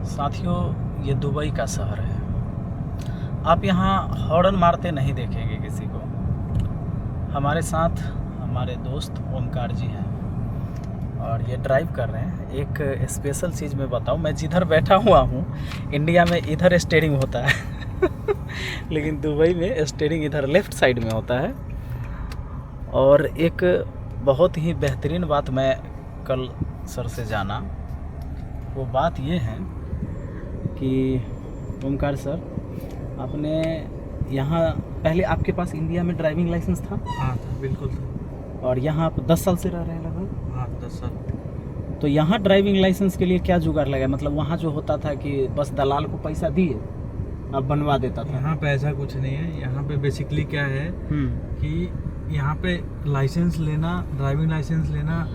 साथियों, ये दुबई का शहर है। आप यहाँ हॉर्न मारते नहीं देखेंगे किसी को। हमारे साथ हमारे दोस्त ओमकार जी हैं और ये ड्राइव कर रहे हैं। एक स्पेशल चीज़ मैं बताऊं, मैं जिधर बैठा हुआ हूँ इंडिया में इधर स्टीयरिंग होता है लेकिन दुबई में स्टीयरिंग इधर लेफ़्ट साइड में होता है। और एक बहुत ही बेहतरीन बात मैं कल सर से जाना, वो बात ये है कि ओमकार सर, आपने यहाँ पहले आपके पास इंडिया में ड्राइविंग लाइसेंस था? हाँ था, बिल्कुल था। और यहाँ आप 10 साल से रह रहे हैं लगभग? हाँ 10 साल। तो यहाँ ड्राइविंग लाइसेंस के लिए क्या जुगाड़ लगा? मतलब वहाँ जो होता था कि बस दलाल को पैसा दिए अब बनवा देता था। यहाँ पे ऐसा कुछ नहीं है। यहाँ पे बेसिकली क्या है कि यहाँ पे लाइसेंस लेना, ड्राइविंग लाइसेंस लेना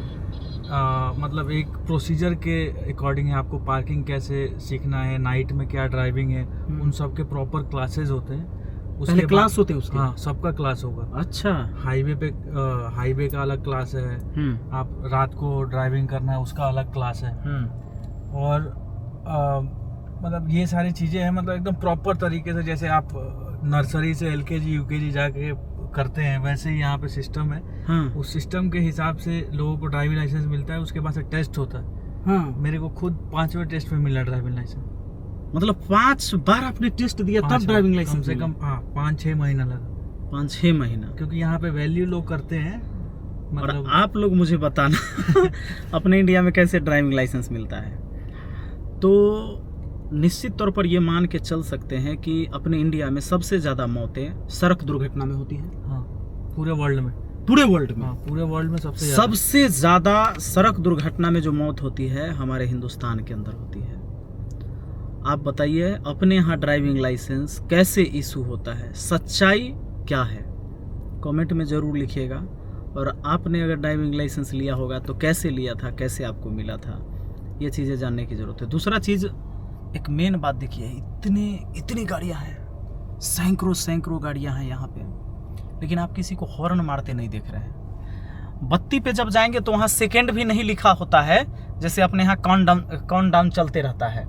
मतलब एक प्रोसीजर के अकॉर्डिंग है। आपको पार्किंग कैसे सीखना है, नाइट में क्या ड्राइविंग है, उन सब के प्रॉपर क्लासेस होते हैं। उसके क्लास होते हैं उसके? हाँ, सबका क्लास होगा। अच्छा। हाईवे का अलग क्लास है। आप रात को ड्राइविंग करना है उसका अलग क्लास है। और मतलब ये सारी चीज़ें हैं, मतलब एकदम प्रॉपर तरीके से, जैसे आप नर्सरी से LKG UKG जाके करते हैं वैसे ही यहाँ पे सिस्टम है। उस सिस्टम के हिसाब से लोगों को ड्राइविंग लाइसेंस मिलता है। उसके बाद एक टेस्ट होता है। मेरे को खुद 5वें टेस्ट में मिला ड्राइविंग लाइसेंस। मतलब 5 बार आपने टेस्ट दिया तब ड्राइविंग लाइसेंस? कम से कम 5-6 महीना लगा। 5-6 महीना? क्योंकि यहाँ पे वैल्यू लोग करते हैं। मतलब आप लोग मुझे बताना अपने इंडिया में कैसे ड्राइविंग लाइसेंस मिलता है। तो निश्चित तौर पर ये मान के चल सकते हैं कि अपने इंडिया में सबसे ज़्यादा मौतें सड़क दुर्घटना में होती हैं। हाँ, पूरे वर्ल्ड में। पूरे वर्ल्ड में? हाँ, पूरे वर्ल्ड में सबसे ज़्यादा सड़क दुर्घटना में जो मौत होती है हमारे हिंदुस्तान के अंदर होती है। आप बताइए, अपने यहाँ ड्राइविंग लाइसेंस कैसे इशू होता है, सच्चाई क्या है? कमेंट में ज़रूर लिखिएगा। और आपने अगर ड्राइविंग लाइसेंस लिया होगा तो कैसे लिया था, कैसे आपको मिला था, ये चीज़ें जानने की ज़रूरत है। दूसरा चीज़, एक मेन बात देखिए, इतनी गाड़ियाँ हैं, सैकड़ों गाड़ियाँ हैं यहाँ पे, लेकिन आप किसी को हॉर्न मारते नहीं देख रहे हैं। बत्ती पे जब जाएंगे तो वहाँ सेकंड भी नहीं लिखा होता है, जैसे अपने यहाँ काउंटडाउन चलते रहता है।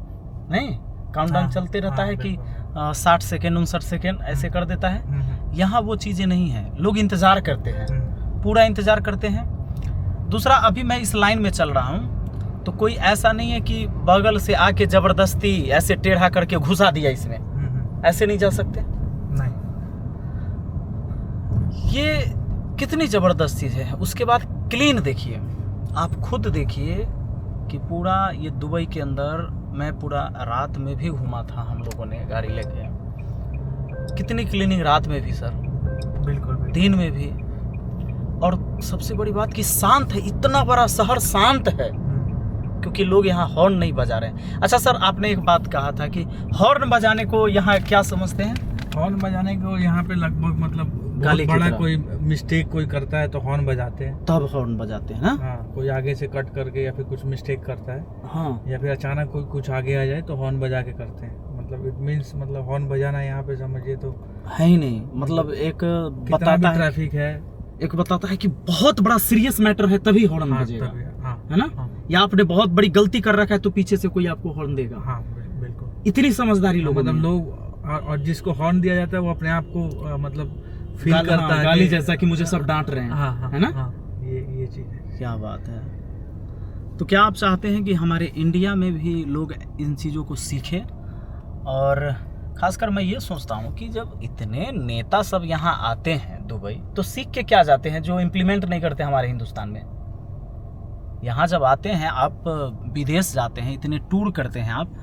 नहीं, काउंटडाउन चलते रहता है कि 60 सेकेंड 59 सेकेंड ऐसे कर देता है। यहाँ वो चीज़ें नहीं हैं। लोग इंतज़ार करते हैं, पूरा इंतज़ार करते हैं। दूसरा, अभी मैं इस लाइन में चल रहा हूँ तो कोई ऐसा नहीं है कि बगल से आके जबरदस्ती ऐसे टेढ़ा करके घुसा दिया इसमें, ऐसे नहीं जा सकते। नहीं, ये कितनी जबरदस्त चीज़ है। उसके बाद क्लीन देखिए, आप खुद देखिए कि पूरा ये दुबई के अंदर, मैं पूरा रात में भी घूमा था, हम लोगों ने गाड़ी लेके, कितनी क्लीनिंग रात में भी सर, बिल्कुल दिन में भी। और सबसे बड़ी बात कि शांत है, इतना बड़ा शहर शांत है क्योंकि लोग यहाँ हॉर्न नहीं बजा रहे हैं। अच्छा सर, आपने एक बात कहा था कि हॉर्न बजाने को यहाँ क्या समझते हैं? हॉर्न बजाने को यहाँ पे लगभग मतलब गाली की बड़ा तरह। कोई मिस्टेक कोई करता है तो हॉर्न बजाते हैं, तब हॉर्न बजाते हैं ना? हाँ, कोई आगे से कट करके या फिर कुछ मिस्टेक करता है, हाँ, या फिर अचानक कोई कुछ आगे आ जाए तो हॉर्न बजा के करते हैं। मतलब इट मीन्स, मतलब हॉर्न बजाना यहाँ पे समझिए तो है ही नहीं। मतलब एक बताता है, ट्रैफिक है, एक बताता है कि बहुत बड़ा सीरियस मैटर है तभी हॉर्न बजेगा, है ना? या आपने बहुत बड़ी गलती कर रखा है तो पीछे से कोई आपको हॉर्न देगा। हाँ बिल्कुल। इतनी समझदारी लोगों में। मतलब लोग, और जिसको हॉर्न दिया जाता है वो अपने आप को मतलब फील करता है गाली जैसा कि मुझे सब डांट रहे हैं। है ना? ये चीज है। क्या बात है। तो क्या आप चाहते हैं कि हमारे इंडिया में भी लोग इन चीज़ों को सीखें? और खासकर मैं ये सोचता हूँ कि जब इतने नेता सब यहाँ आते हैं दुबई, तो सीख के क्या जाते हैं जो इम्प्लीमेंट नहीं करते हमारे हिंदुस्तान में? यहाँ जब आते हैं, आप विदेश जाते हैं, इतने टूर करते हैं आप,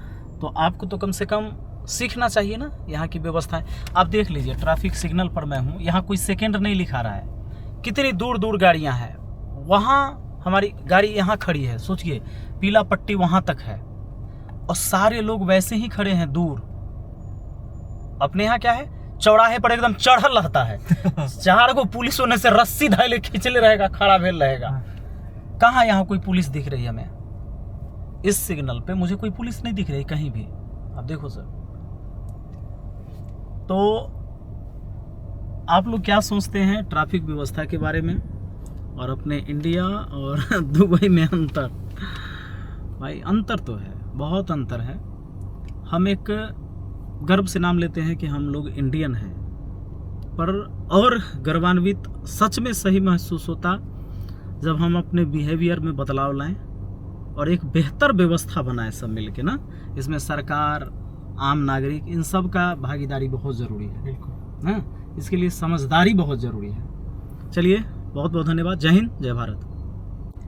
तो आपको तो कम से कम सीखना चाहिए ना यहाँ की व्यवस्थाएं। आप देख लीजिए, ट्रैफिक सिग्नल पर मैं हूँ, यहाँ कोई सेकंड नहीं लिखा रहा है। कितनी दूर दूर गाड़ियाँ हैं, वहाँ हमारी गाड़ी यहाँ खड़ी है, सोचिए पीला पट्टी वहाँ तक है, और सारे लोग वैसे ही खड़े हैं दूर। अपने यहाँ क्या है, चौराहे पर एकदम चढ़ल रहता है 4 गो पुलिस होने से रस्सी धाले खींचले रहेगा, खड़ा भेल रहेगा। कहाँ यहाँ कोई पुलिस दिख रही है? हमें इस सिग्नल पे मुझे कोई पुलिस नहीं दिख रही कहीं भी। आप देखो सर, तो आप लोग क्या सोचते हैं ट्रैफिक व्यवस्था के बारे में और अपने इंडिया और दुबई में अंतर? भाई अंतर तो है, बहुत अंतर है। हम एक गर्व से नाम लेते हैं कि हम लोग इंडियन हैं, पर और गर्वान्वित सच में सही महसूस होता जब हम अपने बिहेवियर में बदलाव लाएं और एक बेहतर व्यवस्था बनाएं सब मिल के ना। इसमें सरकार, आम नागरिक, इन सब का भागीदारी बहुत ज़रूरी है। बिल्कुल। हाँ, इसके लिए समझदारी बहुत ज़रूरी है। चलिए, बहुत बहुत धन्यवाद। जय हिंद, जय भारत।